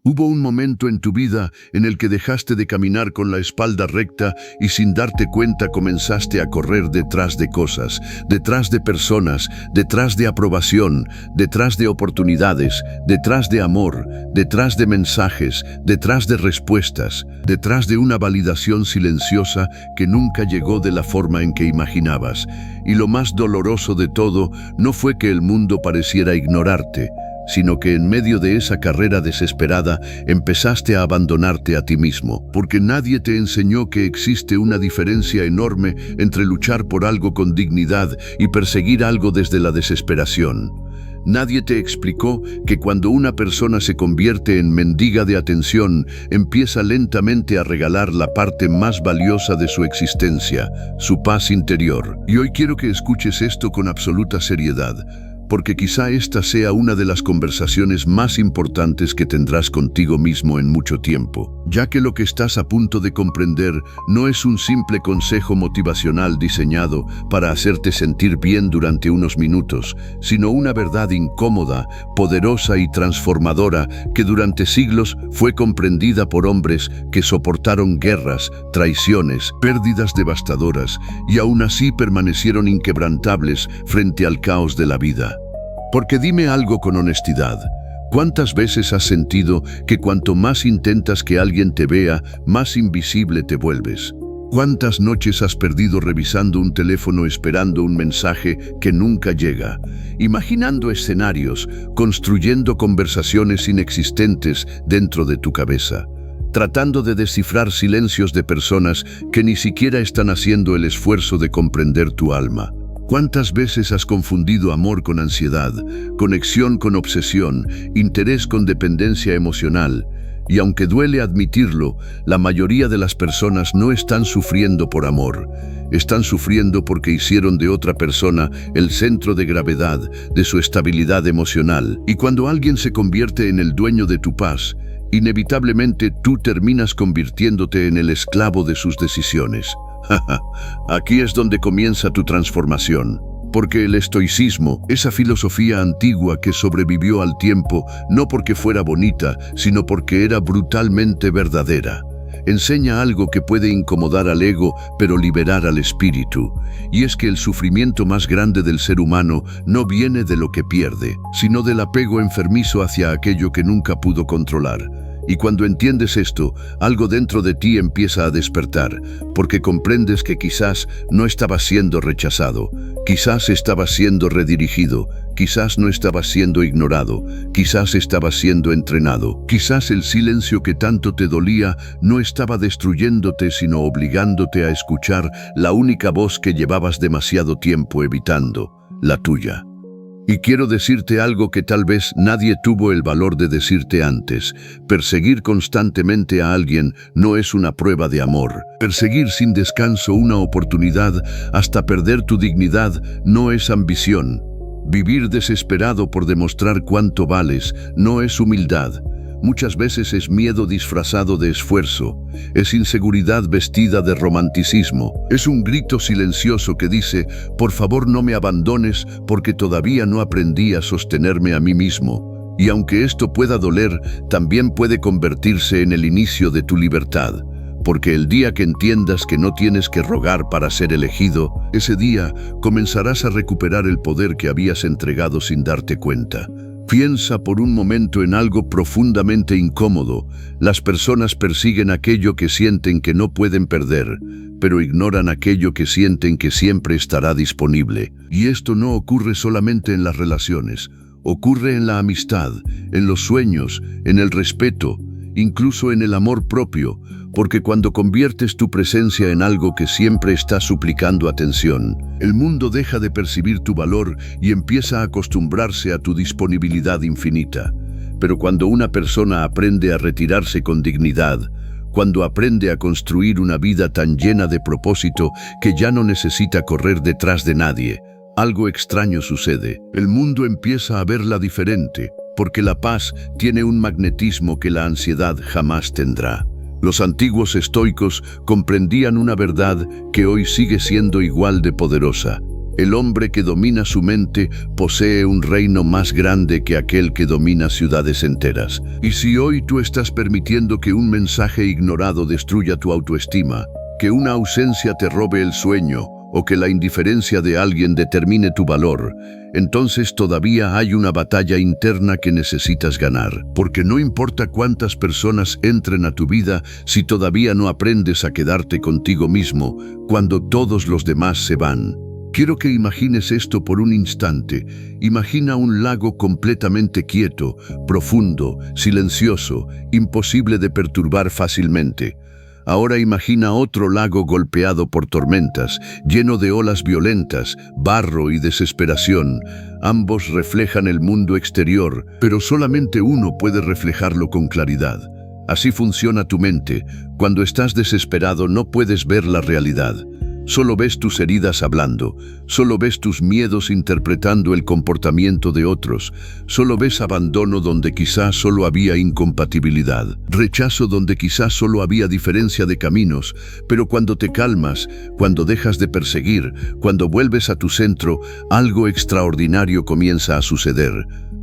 Hubo un momento en tu vida en el que dejaste de caminar con la espalda recta y sin darte cuenta comenzaste a correr detrás de cosas, detrás de personas, detrás de aprobación, detrás de oportunidades, detrás de amor, detrás de mensajes, detrás de respuestas, detrás de una validación silenciosa que nunca llegó de la forma en que imaginabas. Y lo más doloroso de todo no fue que el mundo pareciera ignorarte, sino que en medio de esa carrera desesperada empezaste a abandonarte a ti mismo, porque nadie te enseñó que existe una diferencia enorme entre luchar por algo con dignidad y perseguir algo desde la desesperación. Nadie te explicó que cuando una persona se convierte en mendiga de atención, empieza lentamente a regalar la parte más valiosa de su existencia, su paz interior. Y hoy quiero que escuches esto con absoluta seriedad, porque quizá esta sea una de las conversaciones más importantes que tendrás contigo mismo en mucho tiempo, ya que lo que estás a punto de comprender no es un simple consejo motivacional diseñado para hacerte sentir bien durante unos minutos, sino una verdad incómoda, poderosa y transformadora que durante siglos fue comprendida por hombres que soportaron guerras, traiciones, pérdidas devastadoras y aún así permanecieron inquebrantables frente al caos de la vida. Porque dime algo con honestidad, ¿cuántas veces has sentido que cuanto más intentas que alguien te vea, más invisible te vuelves? ¿Cuántas noches has perdido revisando un teléfono esperando un mensaje que nunca llega? Imaginando escenarios, construyendo conversaciones inexistentes dentro de tu cabeza, tratando de descifrar silencios de personas que ni siquiera están haciendo el esfuerzo de comprender tu alma. ¿Cuántas veces has confundido amor con ansiedad, conexión con obsesión, interés con dependencia emocional? Y aunque duele admitirlo, la mayoría de las personas no están sufriendo por amor. Están sufriendo porque hicieron de otra persona el centro de gravedad de su estabilidad emocional. Y cuando alguien se convierte en el dueño de tu paz, inevitablemente tú terminas convirtiéndote en el esclavo de sus decisiones. Aquí es donde comienza tu transformación, porque el estoicismo, esa filosofía antigua que sobrevivió al tiempo, no porque fuera bonita, sino porque era brutalmente verdadera, enseña algo que puede incomodar al ego, pero liberar al espíritu, y es que el sufrimiento más grande del ser humano no viene de lo que pierde, sino del apego enfermizo hacia aquello que nunca pudo controlar. Y cuando entiendes esto, algo dentro de ti empieza a despertar, porque comprendes que quizás no estabas siendo rechazado, quizás estabas siendo redirigido, quizás no estabas siendo ignorado, quizás estabas siendo entrenado, quizás el silencio que tanto te dolía no estaba destruyéndote sino obligándote a escuchar la única voz que llevabas demasiado tiempo evitando, la tuya. Y quiero decirte algo que tal vez nadie tuvo el valor de decirte antes. Perseguir constantemente a alguien no es una prueba de amor. Perseguir sin descanso una oportunidad hasta perder tu dignidad no es ambición. Vivir desesperado por demostrar cuánto vales no es humildad. Muchas veces es miedo disfrazado de esfuerzo, es inseguridad vestida de romanticismo, es un grito silencioso que dice, por favor no me abandones porque todavía no aprendí a sostenerme a mí mismo. Y aunque esto pueda doler, también puede convertirse en el inicio de tu libertad, porque el día que entiendas que no tienes que rogar para ser elegido, ese día comenzarás a recuperar el poder que habías entregado sin darte cuenta. Piensa por un momento en algo profundamente incómodo. Las personas persiguen aquello que sienten que no pueden perder, pero ignoran aquello que sienten que siempre estará disponible. Y esto no ocurre solamente en las relaciones, ocurre en la amistad, en los sueños, en el respeto, incluso en el amor propio, porque cuando conviertes tu presencia en algo que siempre está suplicando atención, el mundo deja de percibir tu valor y empieza a acostumbrarse a tu disponibilidad infinita. Pero cuando una persona aprende a retirarse con dignidad, cuando aprende a construir una vida tan llena de propósito que ya no necesita correr detrás de nadie, algo extraño sucede. El mundo empieza a verla diferente, porque la paz tiene un magnetismo que la ansiedad jamás tendrá. Los antiguos estoicos comprendían una verdad que hoy sigue siendo igual de poderosa. El hombre que domina su mente posee un reino más grande que aquel que domina ciudades enteras. Y si hoy tú estás permitiendo que un mensaje ignorado destruya tu autoestima, que una ausencia te robe el sueño o que la indiferencia de alguien determine tu valor, entonces todavía hay una batalla interna que necesitas ganar. Porque no importa cuántas personas entren a tu vida si todavía no aprendes a quedarte contigo mismo cuando todos los demás se van. Quiero que imagines esto por un instante. Imagina un lago completamente quieto, profundo, silencioso, imposible de perturbar fácilmente. Ahora imagina otro lago golpeado por tormentas, lleno de olas violentas, barro y desesperación. Ambos reflejan el mundo exterior, pero solamente uno puede reflejarlo con claridad. Así funciona tu mente. Cuando estás desesperado no puedes ver la realidad. Solo ves tus heridas hablando, solo ves tus miedos interpretando el comportamiento de otros, solo ves abandono donde quizás solo había incompatibilidad, rechazo donde quizás solo había diferencia de caminos, pero cuando te calmas, cuando dejas de perseguir, cuando vuelves a tu centro, algo extraordinario comienza a suceder.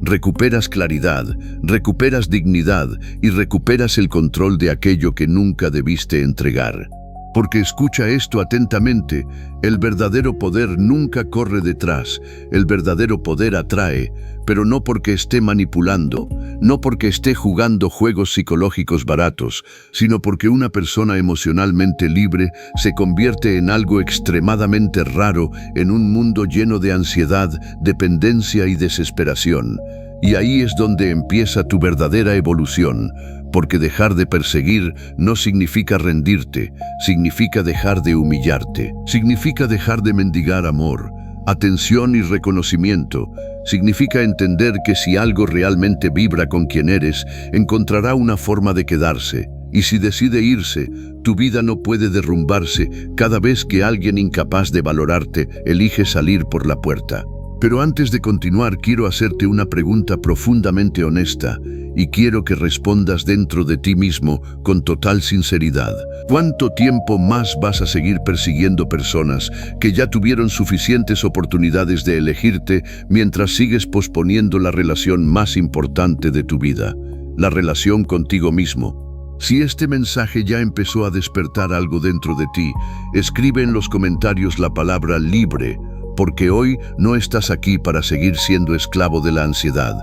Recuperas claridad, recuperas dignidad y recuperas el control de aquello que nunca debiste entregar. Porque escucha esto atentamente, el verdadero poder nunca corre detrás, el verdadero poder atrae, pero no porque esté manipulando, no porque esté jugando juegos psicológicos baratos, sino porque una persona emocionalmente libre se convierte en algo extremadamente raro en un mundo lleno de ansiedad, dependencia y desesperación. Y ahí es donde empieza tu verdadera evolución, porque dejar de perseguir no significa rendirte, significa dejar de humillarte, significa dejar de mendigar amor, atención y reconocimiento, significa entender que si algo realmente vibra con quien eres, encontrará una forma de quedarse. Y si decide irse, tu vida no puede derrumbarse cada vez que alguien incapaz de valorarte elige salir por la puerta. Pero antes de continuar, quiero hacerte una pregunta profundamente honesta y quiero que respondas dentro de ti mismo con total sinceridad. ¿Cuánto tiempo más vas a seguir persiguiendo personas que ya tuvieron suficientes oportunidades de elegirte mientras sigues posponiendo la relación más importante de tu vida, la relación contigo mismo? Si este mensaje ya empezó a despertar algo dentro de ti, escribe en los comentarios la palabra libre, porque hoy no estás aquí para seguir siendo esclavo de la ansiedad.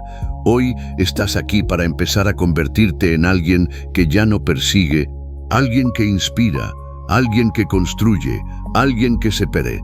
Hoy estás aquí para empezar a convertirte en alguien que ya no persigue, alguien que inspira, alguien que construye, alguien que se pere.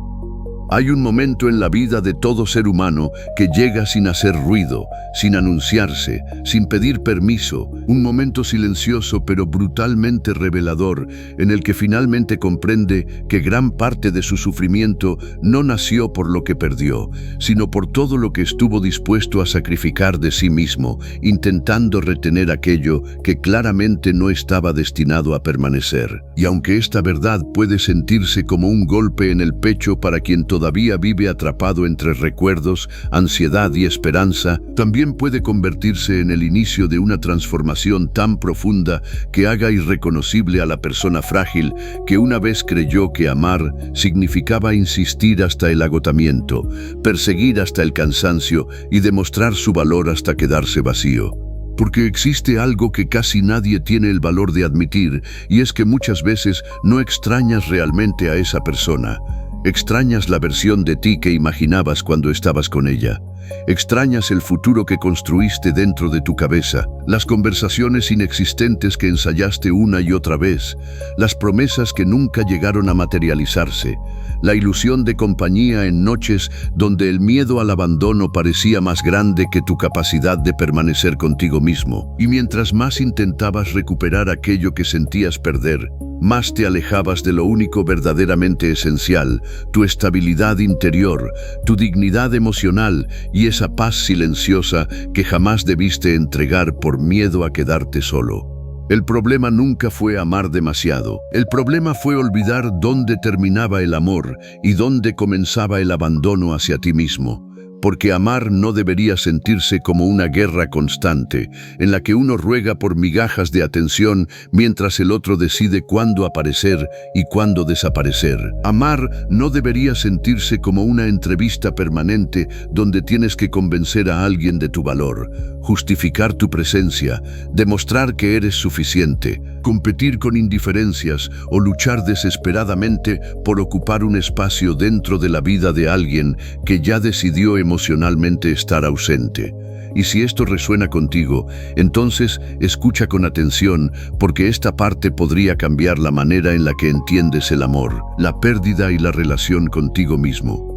Hay un momento en la vida de todo ser humano que llega sin hacer ruido, sin anunciarse, sin pedir permiso, un momento silencioso pero brutalmente revelador en el que finalmente comprende que gran parte de su sufrimiento no nació por lo que perdió, sino por todo lo que estuvo dispuesto a sacrificar de sí mismo, intentando retener aquello que claramente no estaba destinado a permanecer. Y aunque esta verdad puede sentirse como un golpe en el pecho para quien todavía vive atrapado entre recuerdos, ansiedad y esperanza, también puede convertirse en el inicio de una transformación tan profunda que haga irreconocible a la persona frágil que una vez creyó que amar significaba insistir hasta el agotamiento, perseguir hasta el cansancio y demostrar su valor hasta quedarse vacío. Porque existe algo que casi nadie tiene el valor de admitir, y es que muchas veces no extrañas realmente a esa persona. Extrañas la versión de ti que imaginabas cuando estabas con ella. Extrañas el futuro que construiste dentro de tu cabeza, las conversaciones inexistentes que ensayaste una y otra vez, las promesas que nunca llegaron a materializarse, la ilusión de compañía en noches donde el miedo al abandono parecía más grande que tu capacidad de permanecer contigo mismo. Y mientras más intentabas recuperar aquello que sentías perder, más te alejabas de lo único verdaderamente esencial, tu estabilidad interior, tu dignidad emocional y esa paz silenciosa que jamás debiste entregar por miedo a quedarte solo. El problema nunca fue amar demasiado. El problema fue olvidar dónde terminaba el amor y dónde comenzaba el abandono hacia ti mismo. porque amar no debería sentirse como una guerra constante, en la que uno ruega por migajas de atención mientras el otro decide cuándo aparecer y cuándo desaparecer. Amar no debería sentirse como una entrevista permanente donde tienes que convencer a alguien de tu valor, justificar tu presencia, demostrar que eres suficiente, competir con indiferencias o luchar desesperadamente por ocupar un espacio dentro de la vida de alguien que ya decidió emocionalmente estar ausente. Y si esto resuena contigo, entonces escucha con atención, porque esta parte podría cambiar la manera en la que entiendes el amor, la pérdida y la relación contigo mismo.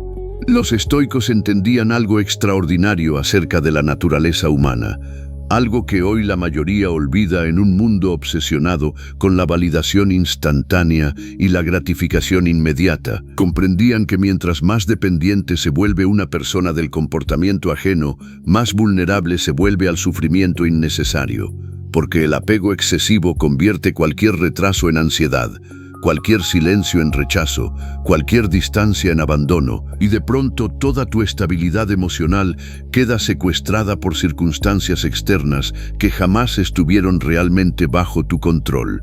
Los estoicos entendían algo extraordinario acerca de la naturaleza humana, algo que hoy la mayoría olvida en un mundo obsesionado con la validación instantánea y la gratificación inmediata. Comprendían que mientras más dependiente se vuelve una persona del comportamiento ajeno, más vulnerable se vuelve al sufrimiento innecesario, porque el apego excesivo convierte cualquier retraso en ansiedad, cualquier silencio en rechazo, cualquier distancia en abandono, y de pronto toda tu estabilidad emocional queda secuestrada por circunstancias externas que jamás estuvieron realmente bajo tu control.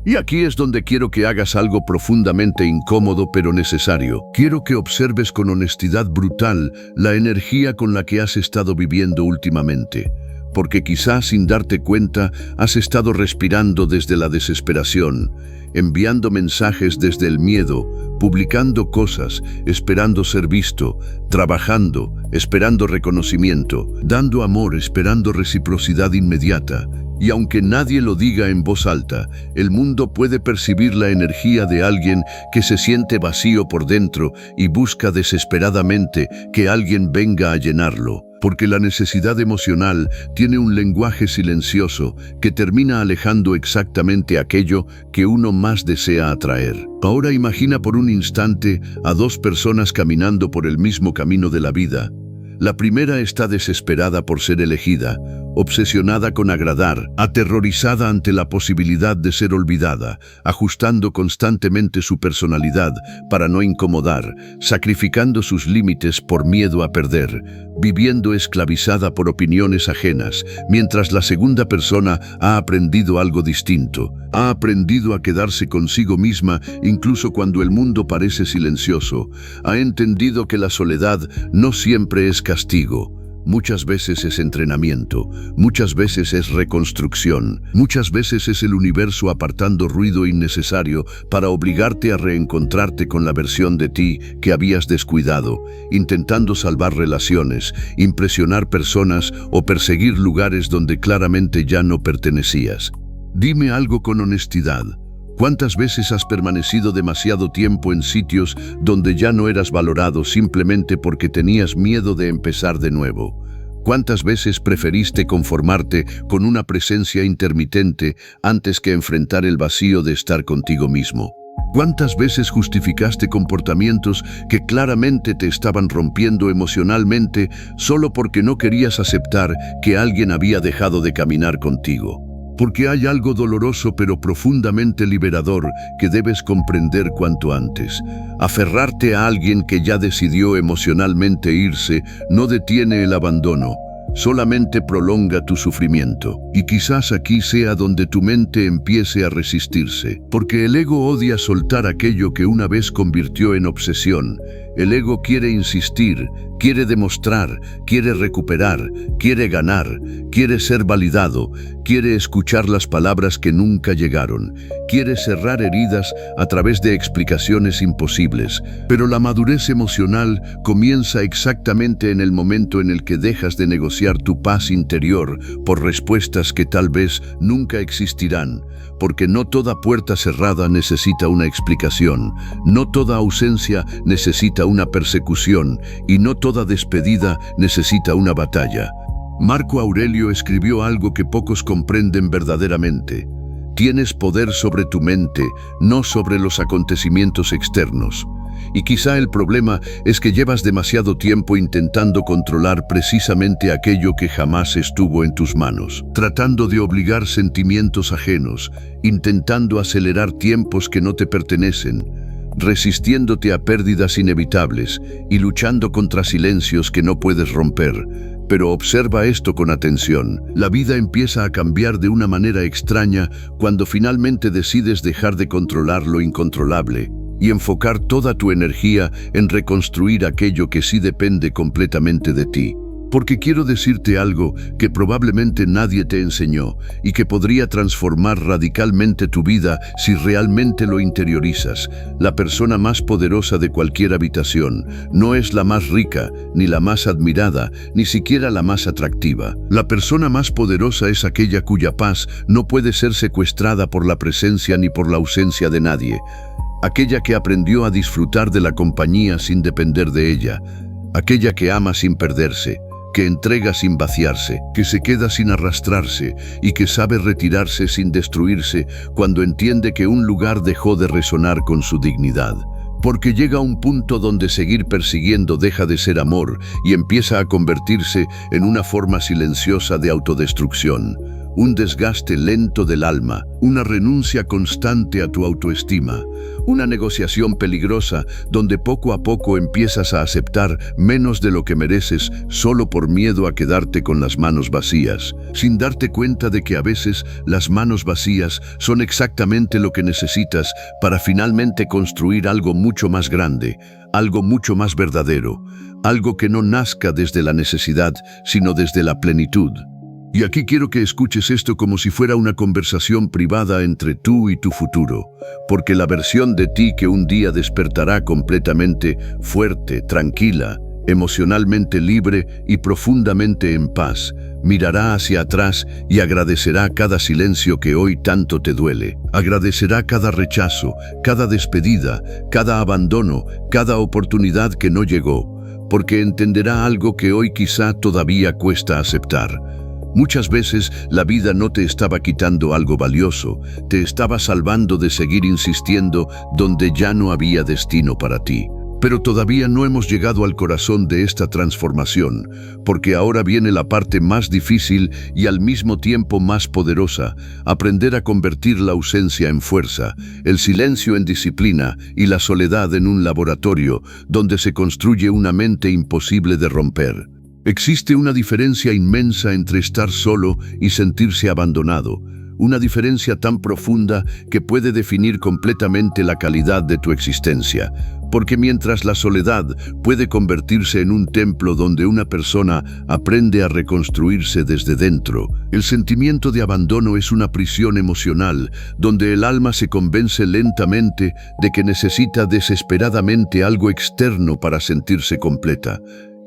Y aquí es donde quiero que hagas algo profundamente incómodo pero necesario. Quiero que observes con honestidad brutal la energía con la que has estado viviendo últimamente. Porque quizás sin darte cuenta has estado respirando desde la desesperación, enviando mensajes desde el miedo, publicando cosas, esperando ser visto, trabajando, esperando reconocimiento, dando amor, esperando reciprocidad inmediata. Y aunque nadie lo diga en voz alta, el mundo puede percibir la energía de alguien que se siente vacío por dentro y busca desesperadamente que alguien venga a llenarlo. Porque la necesidad emocional tiene un lenguaje silencioso que termina alejando exactamente aquello que uno más desea atraer. Ahora imagina por un instante a dos personas caminando por el mismo camino de la vida. La primera está desesperada por ser elegida, obsesionada con agradar, aterrorizada ante la posibilidad de ser olvidada, ajustando constantemente su personalidad para no incomodar, sacrificando sus límites por miedo a perder, viviendo esclavizada por opiniones ajenas, mientras la segunda persona ha aprendido algo distinto. Ha aprendido a quedarse consigo misma incluso cuando el mundo parece silencioso. Ha entendido que la soledad no siempre es castigo. Muchas veces es entrenamiento, muchas veces es reconstrucción, muchas veces es el universo apartando ruido innecesario para obligarte a reencontrarte con la versión de ti que habías descuidado, intentando salvar relaciones, impresionar personas o perseguir lugares donde claramente ya no pertenecías. Dime algo con honestidad. ¿Cuántas veces has permanecido demasiado tiempo en sitios donde ya no eras valorado simplemente porque tenías miedo de empezar de nuevo? ¿Cuántas veces preferiste conformarte con una presencia intermitente antes que enfrentar el vacío de estar contigo mismo? ¿Cuántas veces justificaste comportamientos que claramente te estaban rompiendo emocionalmente solo porque no querías aceptar que alguien había dejado de caminar contigo? Porque hay algo doloroso pero profundamente liberador que debes comprender cuanto antes. Aferrarte a alguien que ya decidió emocionalmente irse no detiene el abandono, solamente prolonga tu sufrimiento. Y quizás aquí sea donde tu mente empiece a resistirse, porque el ego odia soltar aquello que una vez convirtió en obsesión. El ego quiere insistir, quiere demostrar, quiere recuperar, quiere ganar, quiere ser validado, quiere escuchar las palabras que nunca llegaron, quiere cerrar heridas a través de explicaciones imposibles. Pero la madurez emocional comienza exactamente en el momento en el que dejas de negociar tu paz interior por respuestas que tal vez nunca existirán, porque no toda puerta cerrada necesita una explicación, no toda ausencia necesita una persecución y no toda despedida necesita una batalla. Marco Aurelio escribió algo que pocos comprenden verdaderamente. Tienes poder sobre tu mente, no sobre los acontecimientos externos. Y quizá el problema es que llevas demasiado tiempo intentando controlar precisamente aquello que jamás estuvo en tus manos, tratando de obligar sentimientos ajenos, intentando acelerar tiempos que no te pertenecen, resistiéndote a pérdidas inevitables y luchando contra silencios que no puedes romper. Pero observa esto con atención. La vida empieza a cambiar de una manera extraña cuando finalmente decides dejar de controlar lo incontrolable y enfocar toda tu energía en reconstruir aquello que sí depende completamente de ti. Porque quiero decirte algo que probablemente nadie te enseñó y que podría transformar radicalmente tu vida si realmente lo interiorizas. La persona más poderosa de cualquier habitación no es la más rica, ni la más admirada, ni siquiera la más atractiva. La persona más poderosa es aquella cuya paz no puede ser secuestrada por la presencia ni por la ausencia de nadie. Aquella que aprendió a disfrutar de la compañía sin depender de ella. Aquella que ama sin perderse, que entrega sin vaciarse, que se queda sin arrastrarse y que sabe retirarse sin destruirse cuando entiende que un lugar dejó de resonar con su dignidad. Porque llega un punto donde seguir persiguiendo deja de ser amor y empieza a convertirse en una forma silenciosa de autodestrucción. Un desgaste lento del alma, una renuncia constante a tu autoestima, una negociación peligrosa donde poco a poco empiezas a aceptar menos de lo que mereces solo por miedo a quedarte con las manos vacías, sin darte cuenta de que a veces las manos vacías son exactamente lo que necesitas para finalmente construir algo mucho más grande, algo mucho más verdadero, algo que no nazca desde la necesidad, sino desde la plenitud. Y aquí quiero que escuches esto como si fuera una conversación privada entre tú y tu futuro, porque la versión de ti que un día despertará completamente fuerte, tranquila, emocionalmente libre y profundamente en paz, mirará hacia atrás y agradecerá cada silencio que hoy tanto te duele. Agradecerá cada rechazo, cada despedida, cada abandono, cada oportunidad que no llegó, porque entenderá algo que hoy quizá todavía cuesta aceptar. Muchas veces la vida no te estaba quitando algo valioso, te estaba salvando de seguir insistiendo donde ya no había destino para ti. Pero todavía no hemos llegado al corazón de esta transformación, porque ahora viene la parte más difícil y al mismo tiempo más poderosa, aprender a convertir la ausencia en fuerza, el silencio en disciplina y la soledad en un laboratorio donde se construye una mente imposible de romper. Existe una diferencia inmensa entre estar solo y sentirse abandonado, una diferencia tan profunda que puede definir completamente la calidad de tu existencia, porque mientras la soledad puede convertirse en un templo donde una persona aprende a reconstruirse desde dentro, el sentimiento de abandono es una prisión emocional donde el alma se convence lentamente de que necesita desesperadamente algo externo para sentirse completa.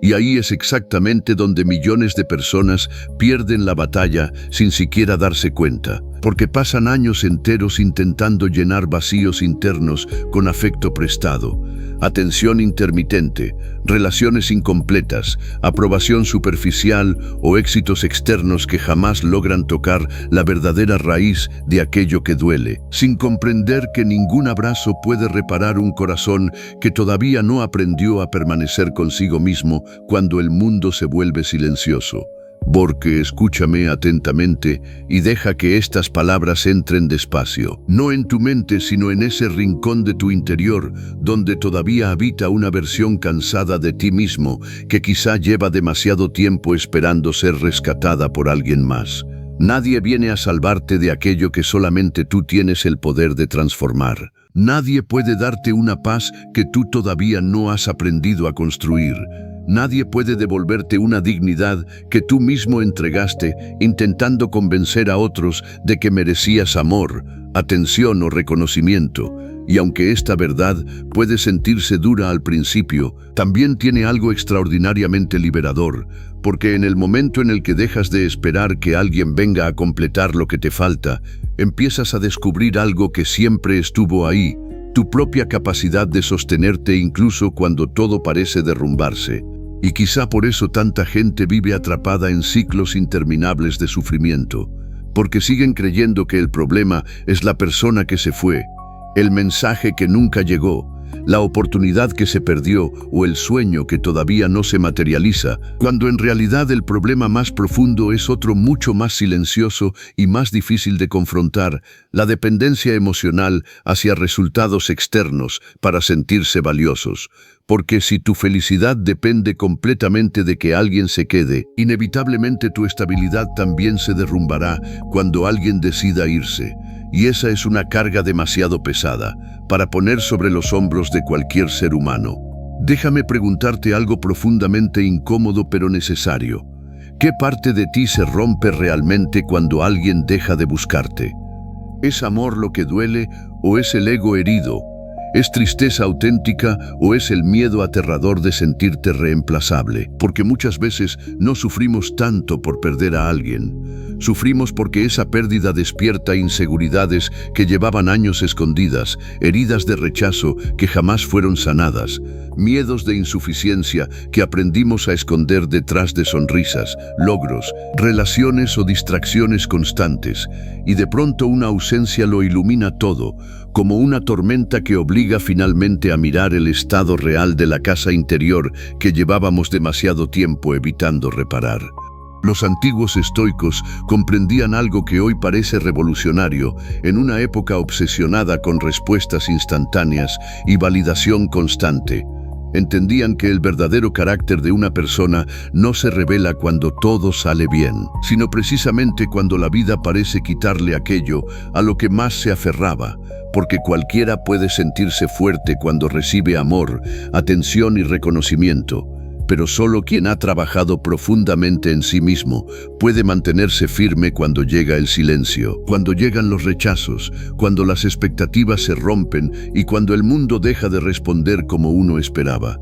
Y ahí es exactamente donde millones de personas pierden la batalla sin siquiera darse cuenta, porque pasan años enteros intentando llenar vacíos internos con afecto prestado, atención intermitente, relaciones incompletas, aprobación superficial o éxitos externos que jamás logran tocar la verdadera raíz de aquello que duele, sin comprender que ningún abrazo puede reparar un corazón que todavía no aprendió a permanecer consigo mismo cuando el mundo se vuelve silencioso. Porque escúchame atentamente y deja que estas palabras entren despacio, no en tu mente sino en ese rincón de tu interior donde todavía habita una versión cansada de ti mismo que quizá lleva demasiado tiempo esperando ser rescatada por alguien más. Nadie viene a salvarte de aquello que solamente tú tienes el poder de transformar. Nadie puede darte una paz que tú todavía no has aprendido a construir. Nadie puede devolverte una dignidad que tú mismo entregaste intentando convencer a otros de que merecías amor, atención o reconocimiento. Y aunque esta verdad puede sentirse dura al principio, también tiene algo extraordinariamente liberador, porque en el momento en el que dejas de esperar que alguien venga a completar lo que te falta, empiezas a descubrir algo que siempre estuvo ahí, tu propia capacidad de sostenerte incluso cuando todo parece derrumbarse. Y quizá por eso tanta gente vive atrapada en ciclos interminables de sufrimiento, porque siguen creyendo que el problema es la persona que se fue, el mensaje que nunca llegó, la oportunidad que se perdió o el sueño que todavía no se materializa, cuando en realidad el problema más profundo es otro mucho más silencioso y más difícil de confrontar, la dependencia emocional hacia resultados externos para sentirse valiosos. Porque si tu felicidad depende completamente de que alguien se quede, inevitablemente tu estabilidad también se derrumbará cuando alguien decida irse. Y esa es una carga demasiado pesada para poner sobre los hombros de cualquier ser humano. Déjame preguntarte algo profundamente incómodo pero necesario. ¿Qué parte de ti se rompe realmente cuando alguien deja de buscarte? ¿Es amor lo que duele o es el ego herido? ¿Es tristeza auténtica o es el miedo aterrador de sentirte reemplazable? Porque muchas veces no sufrimos tanto por perder a alguien. Sufrimos porque esa pérdida despierta inseguridades que llevaban años escondidas, heridas de rechazo que jamás fueron sanadas, miedos de insuficiencia que aprendimos a esconder detrás de sonrisas, logros, relaciones o distracciones constantes. Y de pronto una ausencia lo ilumina todo, como una tormenta que obliga finalmente a mirar el estado real de la casa interior que llevábamos demasiado tiempo evitando reparar. Los antiguos estoicos comprendían algo que hoy parece revolucionario en una época obsesionada con respuestas instantáneas y validación constante. Entendían que el verdadero carácter de una persona no se revela cuando todo sale bien, sino precisamente cuando la vida parece quitarle aquello a lo que más se aferraba, porque cualquiera puede sentirse fuerte cuando recibe amor, atención y reconocimiento, pero solo quien ha trabajado profundamente en sí mismo puede mantenerse firme cuando llega el silencio, cuando llegan los rechazos, cuando las expectativas se rompen y cuando el mundo deja de responder como uno esperaba.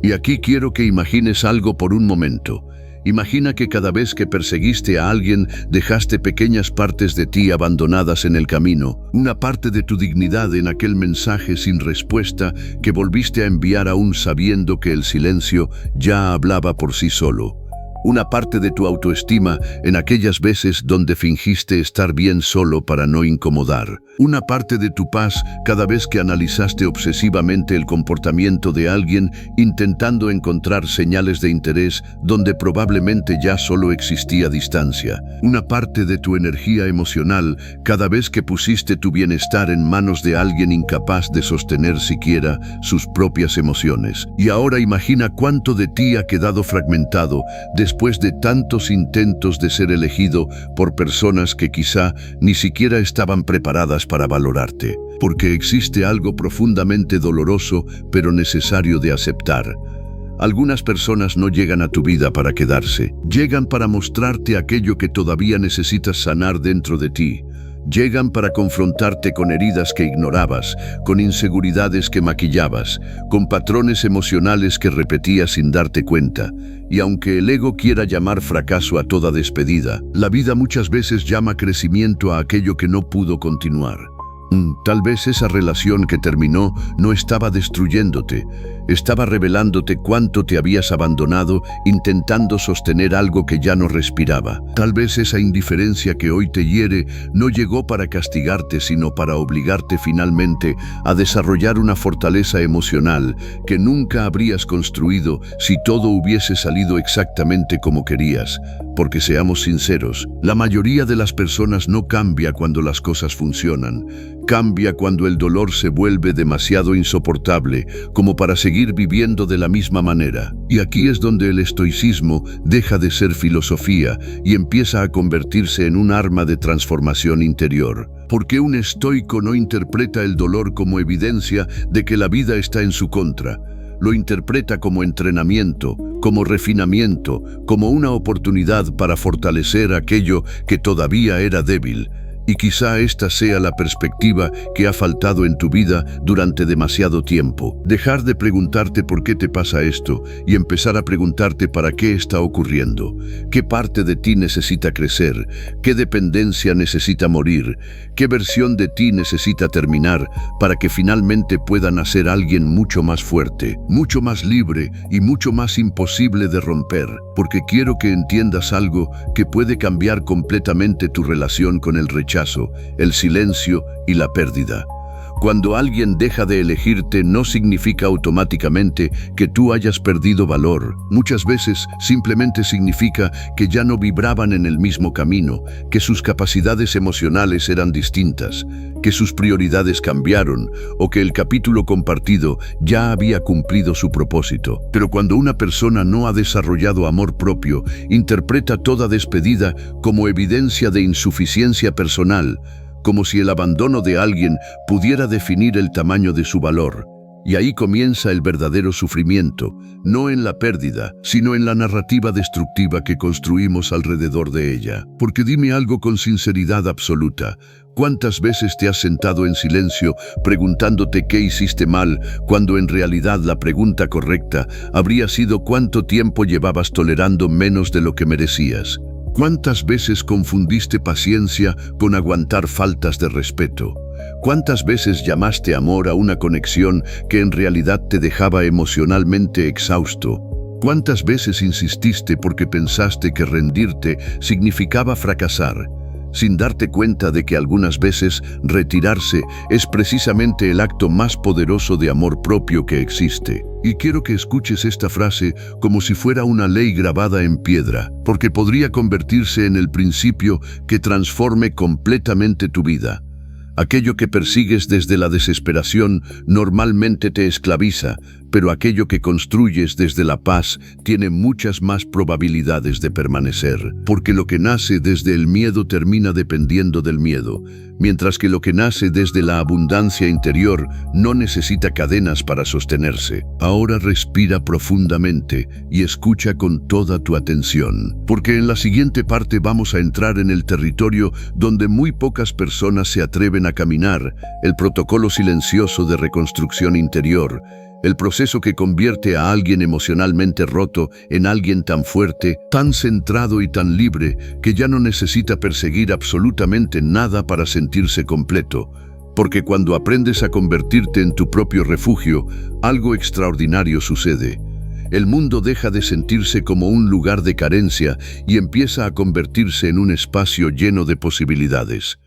Y aquí quiero que imagines algo por un momento. Imagina que cada vez que perseguiste a alguien dejaste pequeñas partes de ti abandonadas en el camino, una parte de tu dignidad en aquel mensaje sin respuesta que volviste a enviar aún sabiendo que el silencio ya hablaba por sí solo. Una parte de tu autoestima en aquellas veces donde fingiste estar bien solo para no incomodar. Una parte de tu paz cada vez que analizaste obsesivamente el comportamiento de alguien intentando encontrar señales de interés donde probablemente ya solo existía distancia. Una parte de tu energía emocional cada vez que pusiste tu bienestar en manos de alguien incapaz de sostener siquiera sus propias emociones. Y ahora imagina cuánto de ti ha quedado fragmentado después de tantos intentos de ser elegido por personas que quizá ni siquiera estaban preparadas para valorarte. Porque existe algo profundamente doloroso, pero necesario de aceptar. Algunas personas no llegan a tu vida para quedarse. Llegan para mostrarte aquello que todavía necesitas sanar dentro de ti. Llegan para confrontarte con heridas que ignorabas, con inseguridades que maquillabas, con patrones emocionales que repetías sin darte cuenta. Y aunque el ego quiera llamar fracaso a toda despedida, la vida muchas veces llama crecimiento a aquello que no pudo continuar. Tal vez esa relación que terminó no estaba destruyéndote, estaba revelándote cuánto te habías abandonado intentando sostener algo que ya no respiraba. Tal vez esa indiferencia que hoy te hiere no llegó para castigarte, sino para obligarte finalmente a desarrollar una fortaleza emocional que nunca habrías construido si todo hubiese salido exactamente como querías. Porque seamos sinceros, la mayoría de las personas no cambia cuando las cosas funcionan. Cambia cuando el dolor se vuelve demasiado insoportable como para seguir viviendo de la misma manera. Y aquí es donde el estoicismo deja de ser filosofía y empieza a convertirse en un arma de transformación interior. Porque un estoico no interpreta el dolor como evidencia de que la vida está en su contra. Lo interpreta como entrenamiento, como refinamiento, como una oportunidad para fortalecer aquello que todavía era débil. Y quizá esta sea la perspectiva que ha faltado en tu vida durante demasiado tiempo. Dejar de preguntarte por qué te pasa esto y empezar a preguntarte para qué está ocurriendo. ¿Qué parte de ti necesita crecer? ¿Qué dependencia necesita morir? ¿Qué versión de ti necesita terminar para que finalmente pueda nacer alguien mucho más fuerte, mucho más libre y mucho más imposible de romper? Porque quiero que entiendas algo que puede cambiar completamente tu relación con el rechazo, el silencio y la pérdida. Cuando alguien deja de elegirte no significa automáticamente que tú hayas perdido valor. Muchas veces simplemente significa que ya no vibraban en el mismo camino, que sus capacidades emocionales eran distintas, que sus prioridades cambiaron o que el capítulo compartido ya había cumplido su propósito. Pero cuando una persona no ha desarrollado amor propio, interpreta toda despedida como evidencia de insuficiencia personal, como si el abandono de alguien pudiera definir el tamaño de su valor. Y ahí comienza el verdadero sufrimiento, no en la pérdida, sino en la narrativa destructiva que construimos alrededor de ella. Porque dime algo con sinceridad absoluta. ¿Cuántas veces te has sentado en silencio preguntándote qué hiciste mal, cuando en realidad la pregunta correcta habría sido cuánto tiempo llevabas tolerando menos de lo que merecías? ¿Cuántas veces confundiste paciencia con aguantar faltas de respeto? ¿Cuántas veces llamaste amor a una conexión que en realidad te dejaba emocionalmente exhausto? ¿Cuántas veces insististe porque pensaste que rendirte significaba fracasar, sin darte cuenta de que algunas veces retirarse es precisamente el acto más poderoso de amor propio que existe? Y quiero que escuches esta frase como si fuera una ley grabada en piedra, porque podría convertirse en el principio que transforme completamente tu vida. Aquello que persigues desde la desesperación normalmente te esclaviza, pero aquello que construyes desde la paz tiene muchas más probabilidades de permanecer, porque lo que nace desde el miedo termina dependiendo del miedo, mientras que lo que nace desde la abundancia interior no necesita cadenas para sostenerse. Ahora respira profundamente y escucha con toda tu atención, porque en la siguiente parte vamos a entrar en el territorio donde muy pocas personas se atreven a caminar, el protocolo silencioso de reconstrucción interior, el proceso que convierte a alguien emocionalmente roto en alguien tan fuerte, tan centrado y tan libre que ya no necesita perseguir absolutamente nada para sentirse completo. Porque cuando aprendes a convertirte en tu propio refugio, algo extraordinario sucede. El mundo deja de sentirse como un lugar de carencia y empieza a convertirse en un espacio lleno de posibilidades.